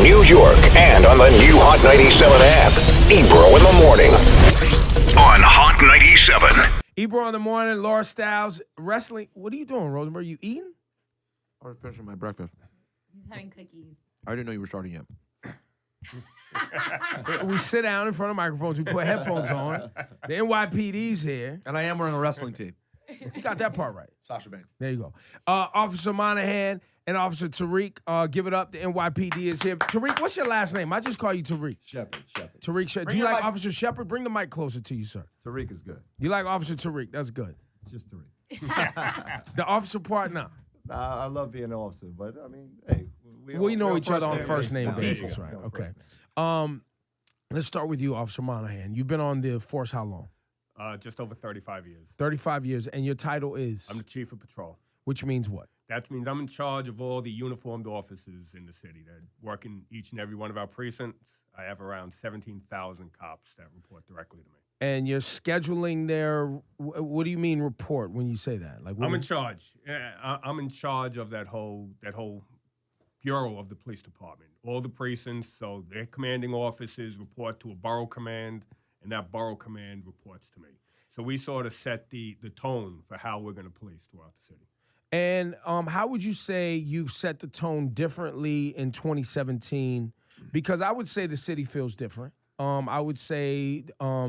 New York and on the new Hot 97 app. Ebro in the morning on Hot 97. Ebro in the morning, Laura Styles, wrestling. What are you doing, Rosenberg? You eating? I was finishing my breakfast. He's having cookies. I didn't know you were starting yet. We sit down in front of microphones. We put headphones on. The NYPD's here. And I am wearing a wrestling tee. You got that part right. Sasha Banks. There you go. Officer Monahan and Officer Tariq, give it up. The NYPD is here. Tariq, what's your last name? I just call you Tariq. Shepard. Tariq Shepard. Do you like Officer Shepard? Bring the mic closer to you, sir. Tariq is good. You like Officer Tariq? That's good. Just Tariq. The officer part, nah. I love being an officer, but I mean, hey, We know each other on name first name basis. basis, right? Yeah, Okay. first name. Let's start with you, Officer Monahan. You've been on the force how long? Just over 35 years. 35 years, and your title is? I'm the chief of patrol. Which means what? That means I'm in charge of all the uniformed officers in the city that work in each and every one of our precincts. I have around 17,000 cops that report directly to me. And you're scheduling their, what do you mean report when you say that? Like, I'm in charge. I'm in charge of that whole bureau of the police department. All the precincts, so their commanding officers report to a borough command, and that borough command reports to me. So we sort of set the tone for how we're going to police throughout the city. And how would you say you've set the tone differently in 2017? Because I would say the city feels different. I would say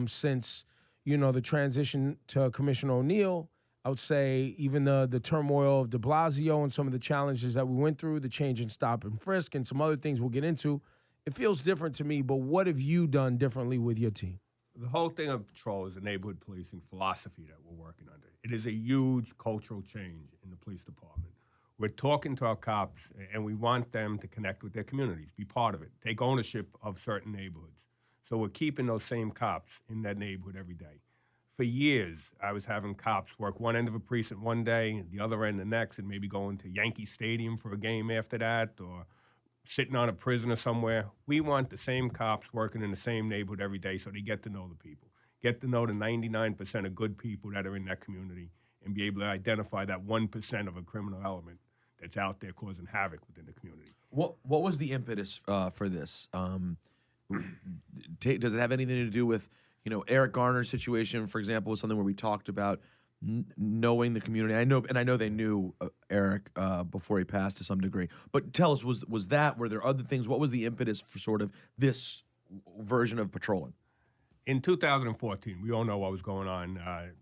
since, the transition to Commissioner O'Neill, I would say even the turmoil of de Blasio and some of the challenges that we went through, the change in stop and frisk and some other things we'll get into, it feels different to me. But what have you done differently with your team? The whole thing of patrol is a neighborhood policing philosophy that we're working under. It is a huge cultural change in the police department. We're talking to our cops, and we want them to connect with their communities, be part of it, take ownership of certain neighborhoods. So we're keeping those same cops in that neighborhood every day. For years, I was having cops work one end of a precinct one day, the other end the next, and maybe going to Yankee Stadium for a game after that, or sitting on a prisoner somewhere. We want the same cops working in the same neighborhood every day so they get to know the people, get to know the 99% of good people that are in that community, and be able to identify that 1% of a criminal element that's out there causing havoc within the community. What was the impetus for this? Does it have anything to do with, Eric Garner's situation, for example, was something where we talked about knowing the community? I know they knew Eric before he passed to some degree. But tell us, were there other things? What was the impetus for sort of this version of patrolling? In 2014, we all know what was going on,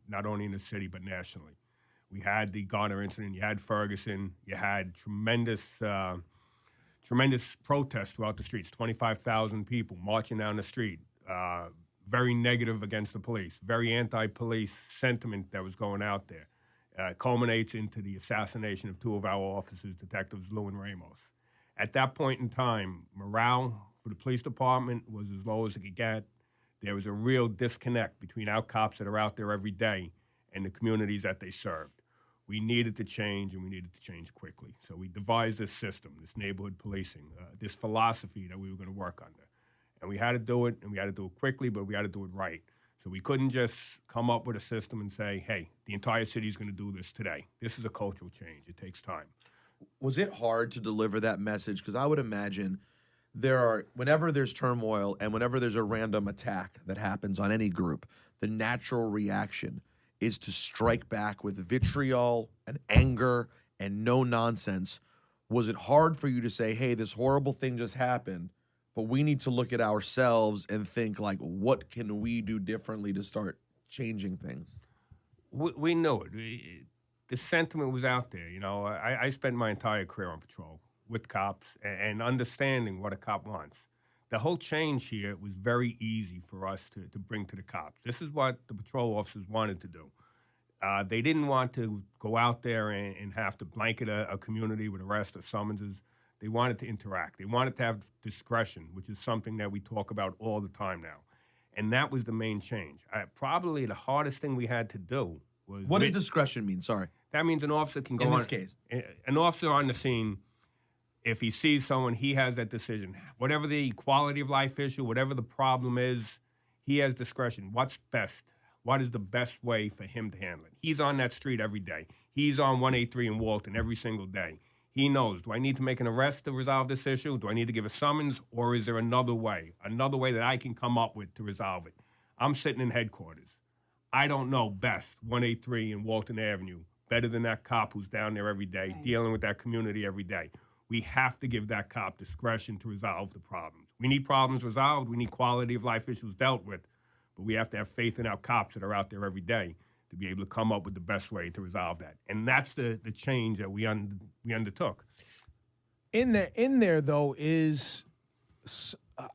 not only in the city, but nationally. We had the Garner incident, you had Ferguson, you had tremendous protests throughout the streets, 25,000 people marching down the street, very negative against the police, very anti-police sentiment that was going out there. Culminates into the assassination of two of our officers, Detectives Lou and Ramos. At that point in time, morale for the police department was as low as it could get. There was a real disconnect between our cops that are out there every day and the communities that they served. We needed to change, and we needed to change quickly. So we devised this system, this neighborhood policing, this philosophy that we were going to work under. And we had to do it, and we had to do it quickly, but we had to do it right. So we couldn't just come up with a system and say, hey, the entire city is going to do this today. This is a cultural change. It takes time. Was it hard to deliver that message? Because I would imagine whenever there's turmoil and whenever there's a random attack that happens on any group, the natural reaction is to strike back with vitriol and anger and no nonsense. Was it hard for you to say, hey, this horrible thing just happened, but we need to look at ourselves and think, like, what can we do differently to start changing things? We knew it. The sentiment was out there. I spent my entire career on patrol with cops and understanding what a cop wants. The whole change here was very easy for us to bring to the cops. This is what the patrol officers wanted to do. They didn't want to go out there and have to blanket a community with arrests or summonses. They wanted to interact. They wanted to have discretion, which is something that we talk about all the time now. And that was the main change. Probably the hardest thing we had to do was... What does discretion mean? Sorry. That means an officer can go in on... this case. An officer on the scene... If he sees someone, he has that decision. Whatever the quality of life issue, whatever the problem is, he has discretion. What's best? What is the best way for him to handle it? He's on that street every day. He's on 183 in Walton every single day. He knows, do I need to make an arrest to resolve this issue? Do I need to give a summons? Or is there another way that I can come up with to resolve it? I'm sitting in headquarters. I don't know best 183 and Walton Avenue better than that cop who's down there every day, dealing with that community every day. We have to give that cop discretion to resolve the problems. We need problems resolved. We need quality of life issues dealt with. But we have to have faith in our cops that are out there every day to be able to come up with the best way to resolve that. And that's the change that we undertook. In there though is,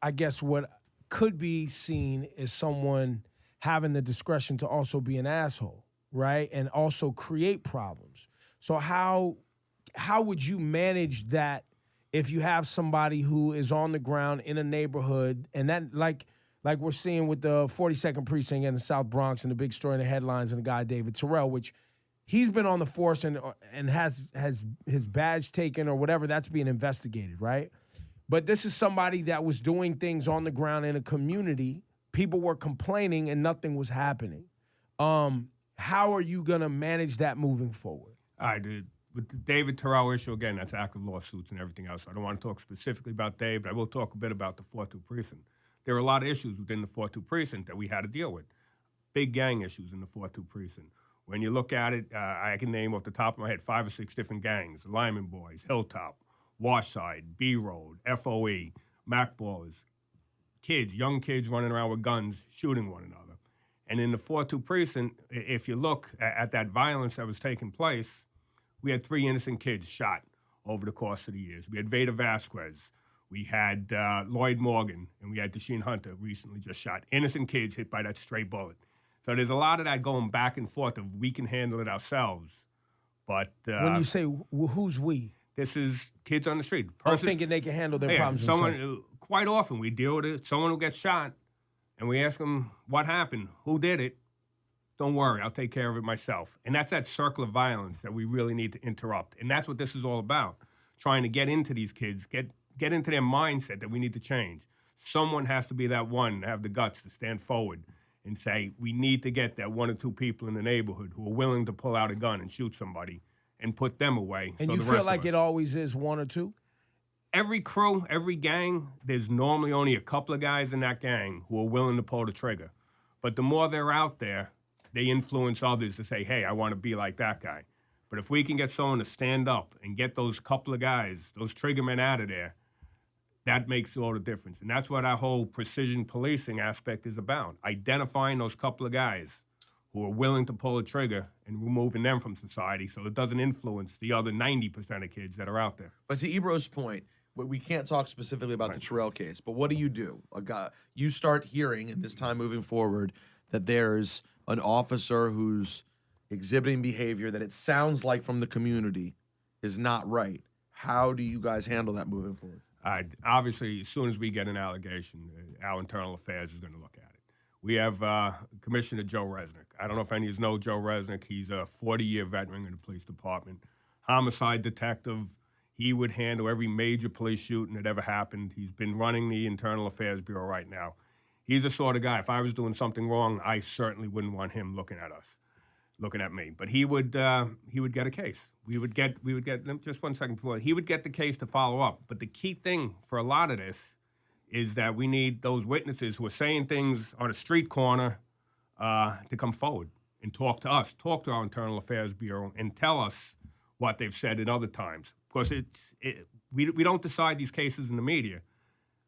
I guess, what could be seen as someone having the discretion to also be an asshole, right? And also create problems. So how would you manage that if you have somebody who is on the ground in a neighborhood, and that like we're seeing with the 42nd Precinct in the South Bronx and the big story in the headlines and the guy David Terrell, which he's been on the force and has his badge taken or whatever, that's being investigated, right? But this is somebody that was doing things on the ground in a community. People were complaining and nothing was happening. How are you going to manage that moving forward? I did. With the David Terrell issue, again, that's active lawsuits and everything else. I don't want to talk specifically about Dave, but I will talk a bit about the 4-2 precinct. There are a lot of issues within the 4-2 precinct that we had to deal with. Big gang issues in the 4-2 precinct. When you look at it, I can name off the top of my head 5 or 6 different gangs: Lyman Boys, Hilltop, Washside, B Road, FOE, Mac Ballers, young kids running around with guns, shooting one another. And in the 4-2 precinct, if you look at that violence that was taking place, we had 3 innocent kids shot over the course of the years. We had Veda Vasquez, we had Lloyd Morgan, and we had Dasheen Hunter recently just shot. Innocent kids hit by that stray bullet. So there's a lot of that going back and forth of we can handle it ourselves. But when you say who's we? This is kids on the street. Thinking they can handle their problems themselves. Quite often we deal with it. Someone who gets shot, and we ask them what happened, who did it. Don't worry, I'll take care of it myself. And that's that circle of violence that we really need to interrupt. And that's what this is all about, trying to get into these kids, get into their mindset that we need to change. Someone has to be that one, have the guts to stand forward and say, we need to get that 1 or 2 people in the neighborhood who are willing to pull out a gun and shoot somebody and put them away. And you feel like it always is 1 or 2? Every crew, every gang, there's normally only a couple of guys in that gang who are willing to pull the trigger. But the more they're out there, they influence others to say, hey, I want to be like that guy. But if we can get someone to stand up and get those couple of guys, those triggermen out of there, that makes all the difference. And that's what our whole precision policing aspect is about, identifying those couple of guys who are willing to pull a trigger and removing them from society so it doesn't influence the other 90% of kids that are out there. But to Ebro's point, we can't talk specifically about the Terrell case, but what do? You start hearing, and this time moving forward, that there's an officer who's exhibiting behavior that it sounds like from the community is not right. How do you guys handle that moving forward? Obviously, as soon as we get an allegation, our internal affairs is going to look at it. We have Commissioner Joe Resnick. I don't know if any of you know Joe Resnick. He's a 40-year veteran in the police department, homicide detective. He would handle every major police shooting that ever happened. He's been running the Internal Affairs Bureau right now. He's the sort of guy, if I was doing something wrong, I certainly wouldn't want him looking at us, looking at me. But he would get a case. We would get, just 1 second before, he would get the case to follow up. But the key thing for a lot of this is that we need those witnesses who are saying things on a street corner to come forward and talk to us, talk to our Internal Affairs Bureau, and tell us what they've said at other times. Because we don't decide these cases in the media.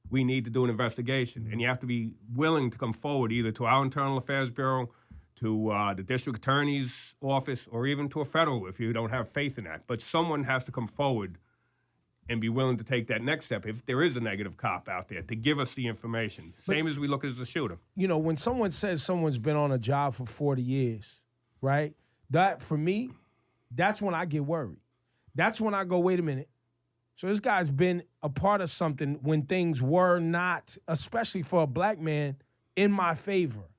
We need to do an investigation, and you have to be willing to come forward either to our Internal Affairs Bureau, to the district attorney's office, or even to a federal if you don't have faith in that. But someone has to come forward and be willing to take that next step if there is a negative cop out there to give us the information. Same as we look as a shooter. You know, when someone says someone's been on a job for 40 years, right? That, for me, that's when I get worried. That's when I go, wait a minute. So this guy's been a part of something when things were not, especially for a black man, in my favor.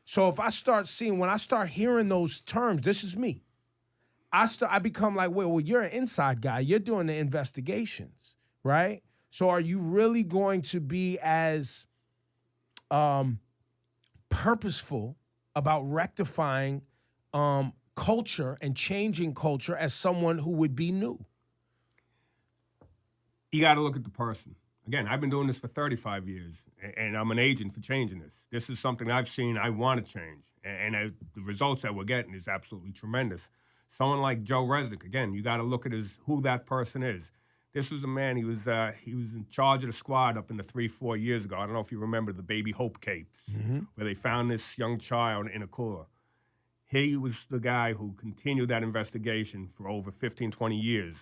So if I start seeing, when I start hearing those terms, this is me. I become like, well, you're an inside guy. You're doing the investigations, right? So are you really going to be as purposeful about rectifying culture and changing culture as someone who would be new? You got to look at the person. Again, I've been doing this for 35 years, and I'm an agent for changing this. This is something I've seen I want to change, and the results that we're getting is absolutely tremendous. Someone like Joe Resnick, again, you got to look at who that person is. This was a man, he was in charge of the squad up in the 3-4 years ago. I don't know if you remember the Baby Hope capes, where they found this young child in a cooler. He was the guy who continued that investigation for over 15, 20 years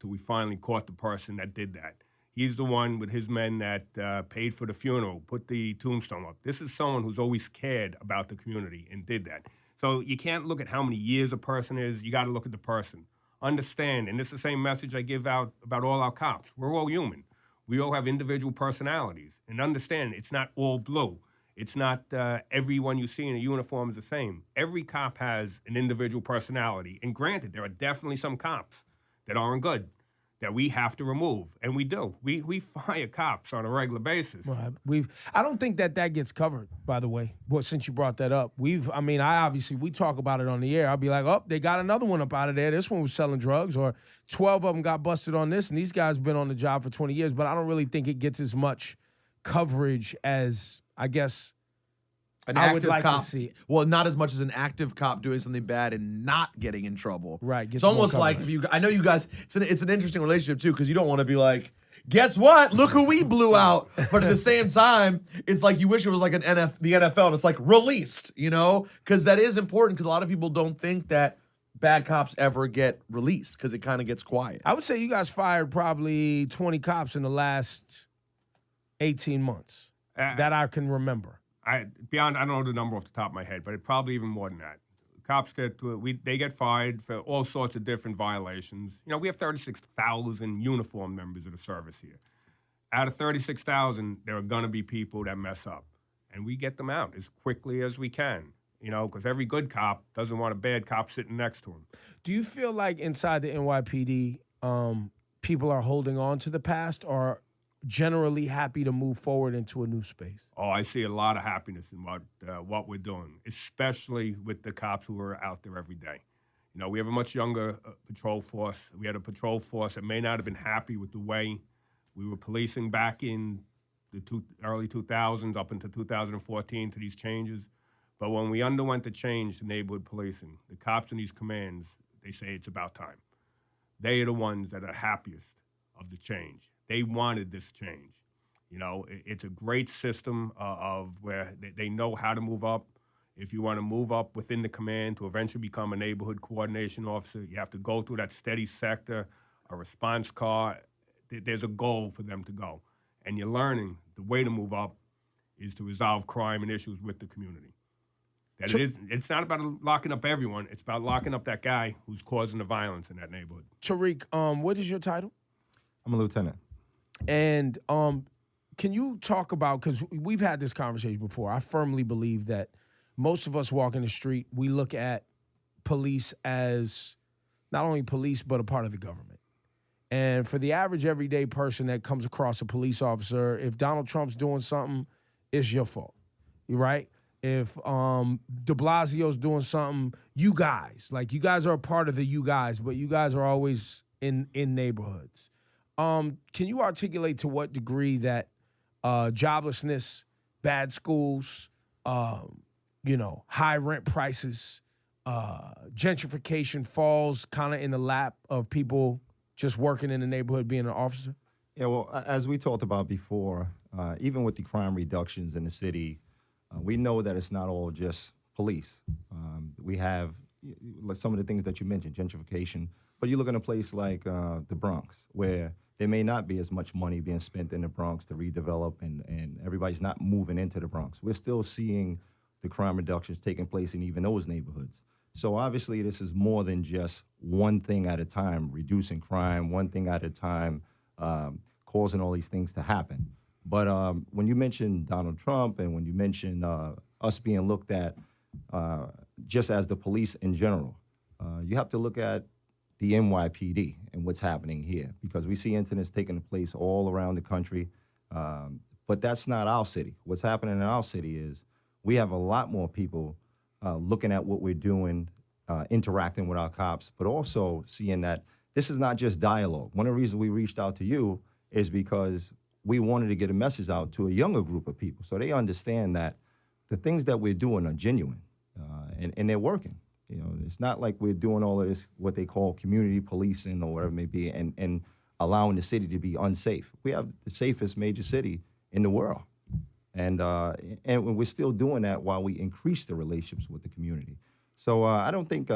till we finally caught the person that did that. He's the one with his men that paid for the funeral, put the tombstone up. This is someone who's always cared about the community and did that. So you can't look at how many years a person is. You got to look at the person. Understand, and this is the same message I give out about all our cops. We're all human. We all have individual personalities. And understand, it's not all blue. It's not everyone you see in a uniform is the same. Every cop has an individual personality. And granted, there are definitely some cops that aren't good, that we have to remove, and we do. We fire cops on a regular basis. Right. I don't think that gets covered, by the way. Well, since you brought that up, we talk about it on the air. I'll be like, oh, they got another one up out of there. This one was selling drugs, or 12 of them got busted on this, and these guys been on the job for 20 years. But I don't really think it gets as much coverage as, I guess, I would like cop, to see. Well, not as much as an active cop doing something bad and not getting in trouble. Right. It's almost like I know you guys. It's an interesting relationship too, because you don't want to be like, guess what? Look who we blew out. But at the same time, it's like you wish it was like the NFL, and it's like released, because that is important. Because a lot of people don't think that bad cops ever get released because it kind of gets quiet. I would say you guys fired probably 20 cops in the last 18 months that I can remember. I don't know the number off the top of my head, but it's probably even more than that. Cops they get fired for all sorts of different violations. We have 36,000 uniformed members of the service here. Out of 36,000, there are going to be people that mess up, and we get them out as quickly as we can. Because every good cop doesn't want a bad cop sitting next to him. Do you feel like inside the NYPD, people are holding on to the past, or generally happy to move forward into a new space? Oh, I see a lot of happiness in what we're doing, especially with the cops who are out there every day. We have a much younger patrol force. We had a patrol force that may not have been happy with the way we were policing back in the early 2000s up into 2014 to these changes. But when we underwent the change to neighborhood policing, the cops in these commands, they say it's about time. They are the ones that are happiest of the change. They wanted this change. It's a great system of where they know how to move up. If you want to move up within the command to eventually become a neighborhood coordination officer, you have to go through that steady sector, a response car. There's a goal for them to go. And you're learning the way to move up is to resolve crime and issues with the community. It's not about locking up everyone. It's about locking up that guy who's causing the violence in that neighborhood. Tariq, what is your title? I'm a lieutenant. And can you talk about, because we've had this conversation before, I firmly believe that most of us walk in the street, we look at police as not only police, but a part of the government. And for the average everyday person that comes across a police officer, if Donald Trump's doing something, it's your fault, right? If de Blasio's doing something, you guys are a part of the you guys, but you guys are always in neighborhoods. Can you articulate to what degree that joblessness, bad schools, high rent prices, gentrification falls kind of in the lap of people just working in the neighborhood, being an officer? Yeah, well, as we talked about before, even with the crime reductions in the city, we know that it's not all just police. We have like some of the things that you mentioned, gentrification, but you look at a place like the Bronx, where there may not be as much money being spent in the Bronx to redevelop, and everybody's not moving into the Bronx. We're still seeing the crime reductions taking place in even those neighborhoods. So obviously this is more than just one thing at a time, reducing crime, one thing at a time, causing all these things to happen. But when you mention Donald Trump and when you mention us being looked at just as the police in general, you have to look at the NYPD and what's happening here, because we see incidents taking place all around the country, but that's not our city. What's happening in our city is we have a lot more people looking at what we're doing, interacting with our cops, but also seeing that this is not just dialogue. One of the reasons we reached out to you is because we wanted to get a message out to a younger group of people so they understand that the things that we're doing are genuine and they're working. You know, it's not like we're doing all of this, what they call community policing or whatever it may be, and allowing the city to be unsafe. We have the safest major city in the world. And we're still doing that while we increase the relationships with the community. So I don't think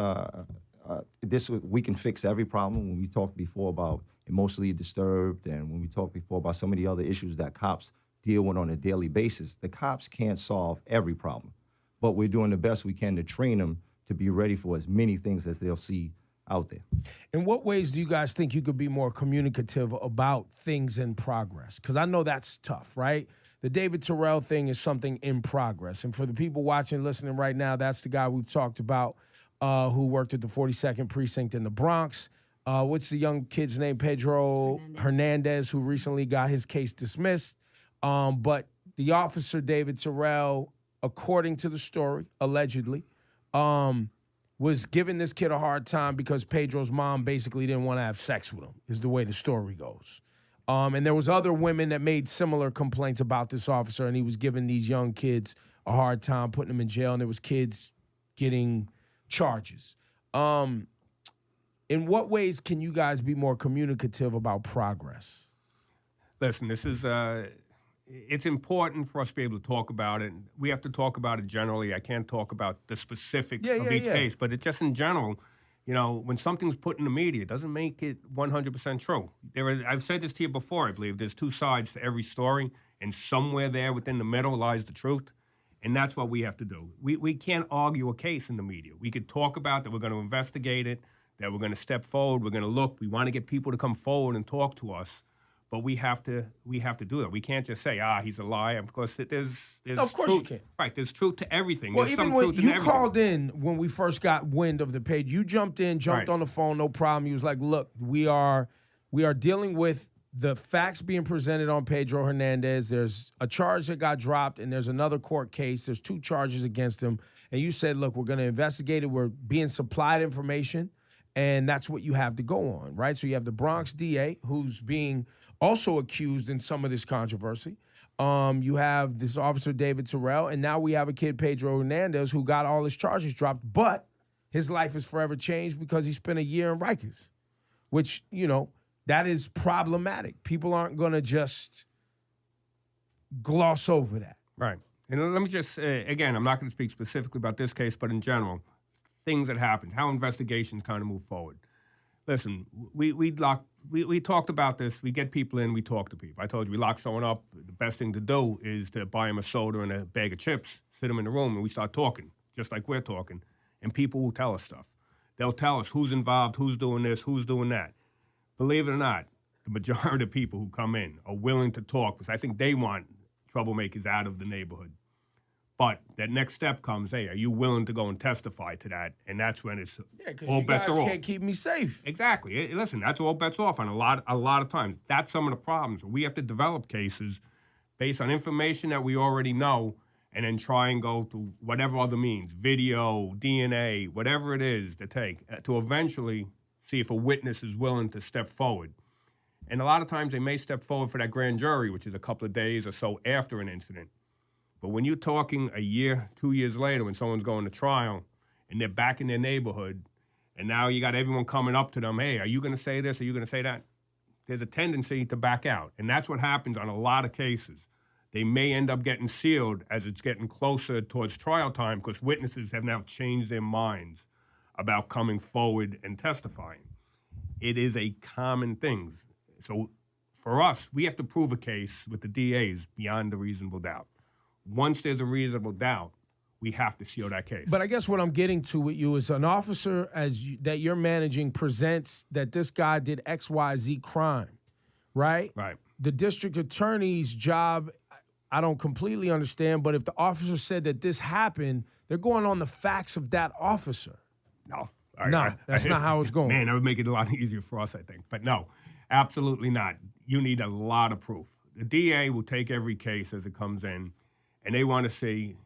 we can fix every problem. When we talked before about emotionally disturbed, and when we talked before about some of the other issues that cops deal with on a daily basis, the cops can't solve every problem. But we're doing the best we can to train them to be ready for as many things as they'll see out there. In what ways do you guys think you could be more communicative about things in progress? Because I know that's tough, right? The David Terrell thing is something in progress. And for the people watching, listening right now, that's the guy we've talked about who worked at the 42nd Precinct in the Bronx. What's the young kid's name? Pedro Hernandez, who recently got his case dismissed. But the officer, David Terrell, according to the story, allegedly, was giving this kid a hard time because Pedro's mom basically didn't want to have sex with him, is the way the story goes. And there was other women that made similar complaints about this officer, and he was giving these young kids a hard time, putting them in jail, and there was kids getting charges. In what ways can you guys be more communicative about progress? Listen, this is it's important for us to be able to talk about it. We have to talk about it generally. I can't talk about the specifics of each case, but it's just in general. You know, when something's put in the media, it doesn't make it 100% true. I've said this to you before, I believe. There's two sides to every story, and somewhere there within the middle lies the truth, and that's what we have to do. We can't argue a case in the media. We could talk about that we're going to investigate it, that we're going to step forward, we're going to look. We want to get people to come forward and talk to us, but we have to do that. We can't just say, he's a liar, because there's of course truth. You can. Right, there's truth to everything. Well, there's even some when truth in you everything. called in when we first got wind of the page, you jumped Right. on the phone, no problem. You was like, look, we are dealing with the facts being presented on Pedro Hernandez. There's a charge that got dropped, and there's another court case. There's 2 charges against him. And you said, look, we're going to investigate it. We're being supplied information, and that's what you have to go on, right? So you have the Bronx DA, who's being also accused in some of this controversy. You have this officer, David Terrell, and now we have a kid, Pedro Hernandez, who got all his charges dropped, but his life is forever changed because he spent a year in Rikers, which, you know, that is problematic. People aren't going to just gloss over that. Right. And let me just, again, I'm not going to speak specifically about this case, but in general, things that happen, how investigations kind of move forward. Listen, we talked about this. We get people in, we talk to people. I told you, we lock someone up. The best thing to do is to buy them a soda and a bag of chips, sit them in the room, and we start talking, just like we're talking. And people will tell us stuff. They'll tell us who's involved, who's doing this, who's doing that. Believe it or not, the majority of people who come in are willing to talk because I think they want troublemakers out of the neighborhood. But that next step comes, hey, are you willing to go and testify to that? And that's when it's all bets are off. Can't keep me safe. Exactly. Listen, that's all bets off on a lot of times. That's some of the problems. We have to develop cases based on information that we already know and then try and go through whatever other means, video, DNA, whatever it is to take, to eventually see if a witness is willing to step forward. And a lot of times they may step forward for that grand jury, which is a couple of days or so after an incident. But when you're talking a year, 2 years later, when someone's going to trial and they're back in their neighborhood, and now you got everyone coming up to them, hey, are you going to say this? Are you going to say that? There's a tendency to back out. And that's what happens on a lot of cases. They may end up getting sealed as it's getting closer towards trial time because witnesses have now changed their minds about coming forward and testifying. It is a common thing. So for us, we have to prove a case with the DAs beyond a reasonable doubt. Once there's a reasonable doubt, we have to seal that case. But I guess what I'm getting to with you is an officer that you're managing presents that this guy did XYZ crime, right? Right. The district attorney's job, I don't completely understand, but if the officer said that this happened, they're going on the facts of that officer. No. That's not how it's going. Man, that would make it a lot easier for us, I think. But no, absolutely not. You need a lot of proof. The DA will take every case as it comes in, and they want to see,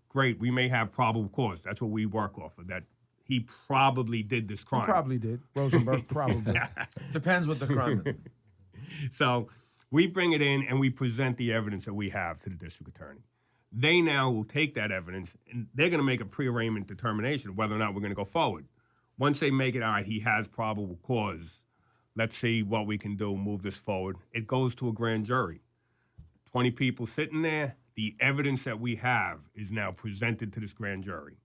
great, we may have probable cause. That's what we work off of, that he probably did this crime. He probably did. Rosenberg probably. Depends what the crime is. So We bring it in and we present the evidence that we have to the district attorney. They now will take that evidence and they're going to make a pre-arraignment determination of whether or not we're going to go forward. Once they make it, all right, he has probable cause, let's see what we can do, move this forward. It goes to a grand jury. 20 people sitting there. The evidence that we have is now presented to this grand jury.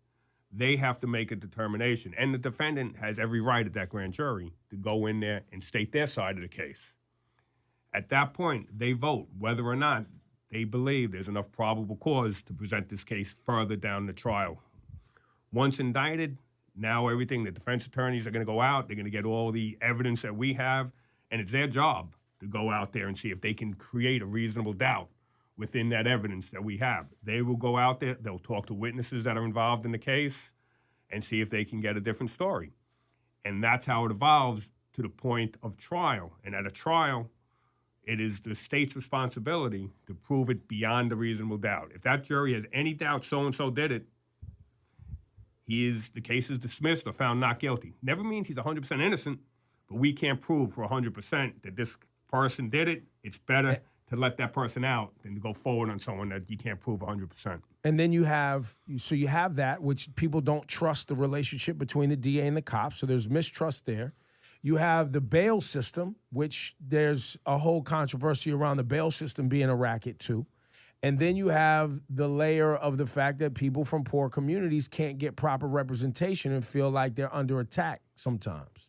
They have to make a determination. And the defendant has every right at that grand jury to go in there and state their side of the case. At that point, they vote whether or not they believe there's enough probable cause to present this case further down the trial. Once indicted, now everything, the defense attorneys are going to go out, they're going to get all the evidence that we have, and it's their job to go out there and see if they can create a reasonable doubt within that evidence that we have. They will go out there, they'll talk to witnesses that are involved in the case and see if they can get a different story. And that's how it evolves to the point of trial. And at a trial, it is the state's responsibility to prove it beyond a reasonable doubt. If that jury has any doubt so-and-so did it, the case is dismissed or found not guilty. Never means he's 100% innocent, but we can't prove for 100% that this person did it. It's better to let that person out than to go forward on someone that you can't prove 100%. And then you have that, which people don't trust the relationship between the DA and the cops, so there's mistrust there. You have the bail system, which there's a whole controversy around the bail system being a racket too. And then you have the layer of the fact that people from poor communities can't get proper representation and feel like they're under attack sometimes.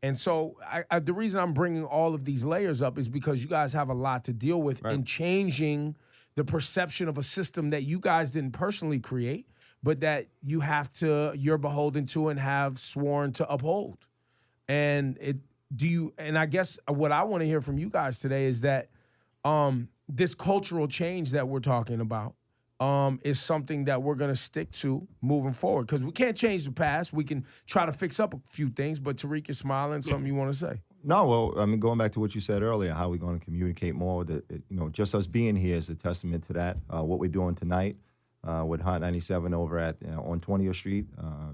And so the reason I'm bringing all of these layers up is because you guys have a lot to deal with in changing the perception of a system that you guys didn't personally create, but that you're beholden to and have sworn to uphold. And I guess what I want to hear from you guys today is that this cultural change that we're talking about is something that we're going to stick to moving forward, because we can't change the past. We can try to fix up a few things, but Tariq is smiling. Something you want to say? No, well, I mean, going back to what you said earlier, how we're going to communicate more, just us being here is a testament to that. What we're doing tonight with Hot 97 over at on 20th Street,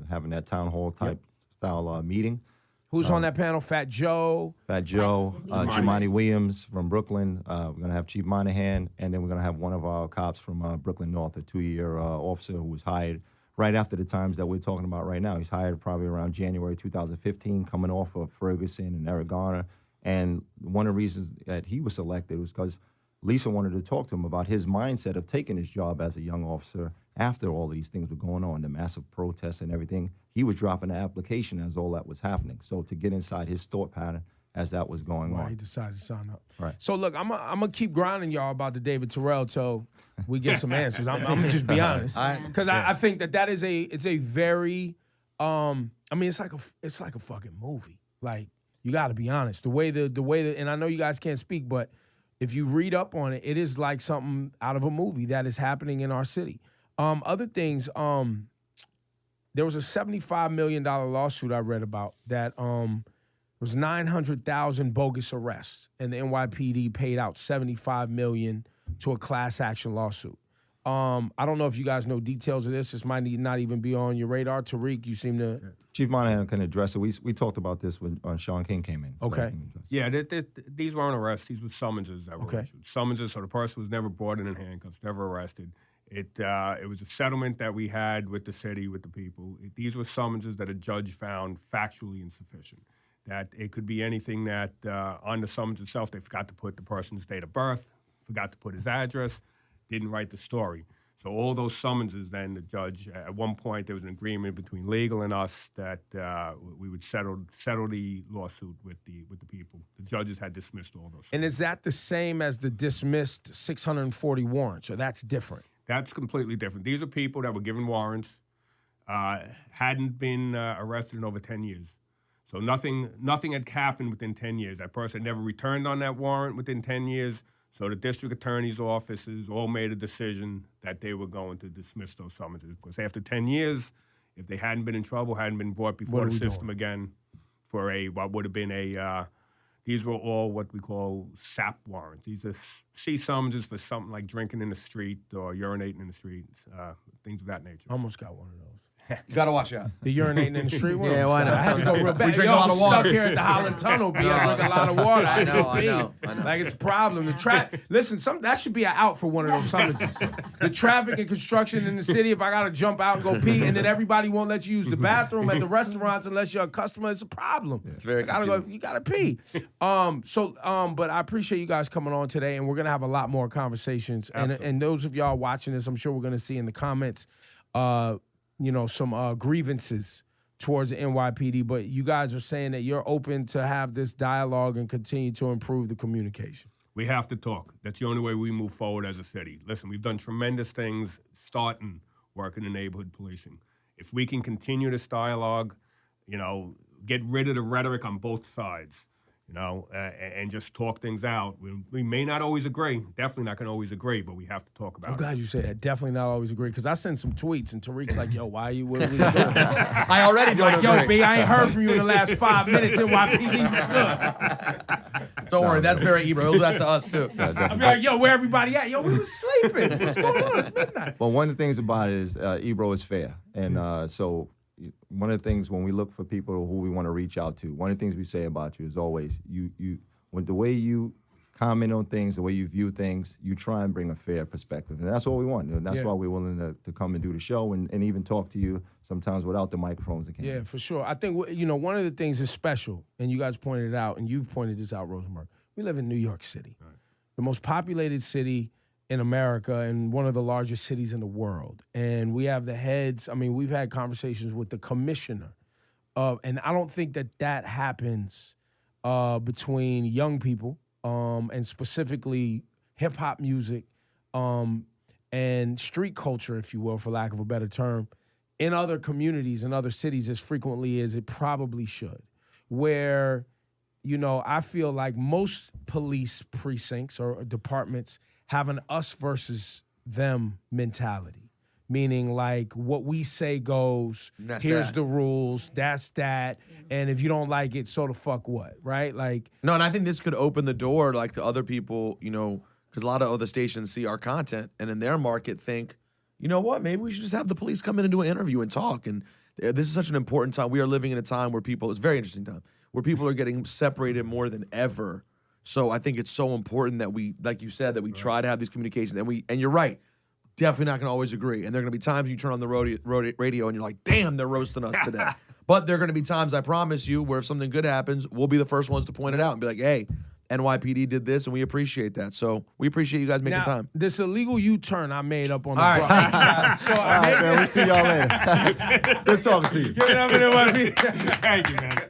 having that town hall type style meeting. Who's on that panel? Fat Joe, Jemani Williams from Brooklyn. We're going to have Chief Monahan, and then we're going to have one of our cops from Brooklyn North, a 2-year officer who was hired right after the times that we're talking about right now. He's hired probably around January 2015, coming off of Ferguson and Eric Garner. And one of the reasons that he was selected was because Lisa wanted to talk to him about his mindset of taking his job as a young officer after all these things were going on, the massive protests and everything. He was dropping the application as all that was happening. So to get inside his thought pattern as that was going on. He decided to sign up. Right. So look, I'm gonna keep grinding y'all about the David Terrell till we get some answers. I'm gonna just be honest, because I think that is a very I mean it's like a fucking movie. Like, you got to be honest. The way that and I know you guys can't speak, but if you read up on it, it is like something out of a movie that is happening in our city. Other things, there was a $75 million lawsuit I read about that was 900,000 bogus arrests, and the NYPD paid out $75 million to a class action lawsuit. I don't know if you guys know details of this. This might not even be on your radar. Tariq, you seem to... Chief Monahan can address it. We talked about this when Sean King came in. So okay. Yeah, these weren't arrests. These were summonses that were issued. Summonses, so the person was never brought in handcuffs, never arrested. It was a settlement that we had with the city, with the people. These were summonses that a judge found factually insufficient. That it could be anything that on the summons itself, they forgot to put the person's date of birth, forgot to put his address, didn't write the story. So all those summonses, then the judge, at one point there was an agreement between legal and us that we would settle the lawsuit with the people. The judges had dismissed all those. And is that the same as the dismissed 640 warrants, or that's different? That's completely different. These are people that were given warrants, hadn't been arrested in over 10 years. So nothing had happened within 10 years. That person never returned on that warrant within 10 years. So the district attorney's offices all made a decision that they were going to dismiss those summonses. Because after 10 years, if they hadn't been in trouble, hadn't been brought before the system again for what would have been these were all what we call SAP warrants. These are C summonses for something like drinking in the street or urinating in the street, things of that nature. Almost got one of those. You gotta watch out. The urinating in the street. Yeah, why not? I had to go real bad. We drink a lot of water. Stuck here at the Holland Tunnel, B. I drink a lot of water. I know. Like it's a problem. Listen, that should be an out for one of those summonses. The traffic and construction in the city. If I gotta jump out and go pee, and then everybody won't let you use the bathroom at the restaurants unless you're a customer, it's a problem. It's very confusing. You gotta pee. But I appreciate you guys coming on today, and we're gonna have a lot more conversations. And those of y'all watching this, I'm sure we're gonna see in the comments. Some grievances towards the NYPD, but you guys are saying that you're open to have this dialogue and continue to improve the communication. We have to talk. That's the only way we move forward as a city. Listen, we've done tremendous things starting working in neighborhood policing. If we can continue this dialogue, get rid of the rhetoric on both sides, and just talk things out. We may not always agree. Definitely not going to always agree, but we have to talk about it. I'm glad you said that. Definitely not always agree. Because I sent some tweets, and Tariq's like, yo, what are we doing? I already don't agree. Yo, B, I ain't heard from you in the last 5 minutes. NYPD was good. Don't worry, that's very Ebro. He'll do that to us, too. I'll be like, yo, where everybody at? Yo, we was sleeping. What's going on? It's midnight. Well, one of the things about it is Ebro is fair. And so one of the things when we look for people who we want to reach out to, one of the things we say about you is always when the way you comment on things, the way you view things, you try and bring a fair perspective. And that's what we want. And that's why we're willing to come and do the show and even talk to you sometimes without the microphones and cameras. Yeah, for sure. I think, one of the things is special, and you guys pointed it out, and you've pointed this out, Rosenberg. We live in New York City, the most populated city in America and one of the largest cities in the world. And we have the heads. I mean, we've had conversations with the commissioner and I don't think that happens between young people and specifically hip hop music and street culture, if you will, for lack of a better term, in other communities and other cities as frequently as it probably should. Where, I feel like most police precincts or departments have an us versus them mentality, meaning like what we say goes, here's the rules, that's that, and if you don't like it, so the fuck what, right? Like No, and I think this could open the door like to other people, because a lot of other stations see our content and in their market think, you know what, maybe we should just have the police come in and do an interview and talk. And this is such an important time. We are living in a time where it's a very interesting time, where people are getting separated more than ever. So I think it's so important that we, like you said, that we try to have these communications. And you're right, definitely not going to always agree. And there are going to be times you turn on the radio and you're like, damn, they're roasting us today. But there are going to be times, I promise you, where if something good happens, we'll be the first ones to point it out and be like, hey, NYPD did this, and we appreciate that. So we appreciate you guys making time. This illegal U-turn I made up on the All right. So All right, man. We'll see y'all later. Good talking to you. Give it up, NYPD. Thank you, man.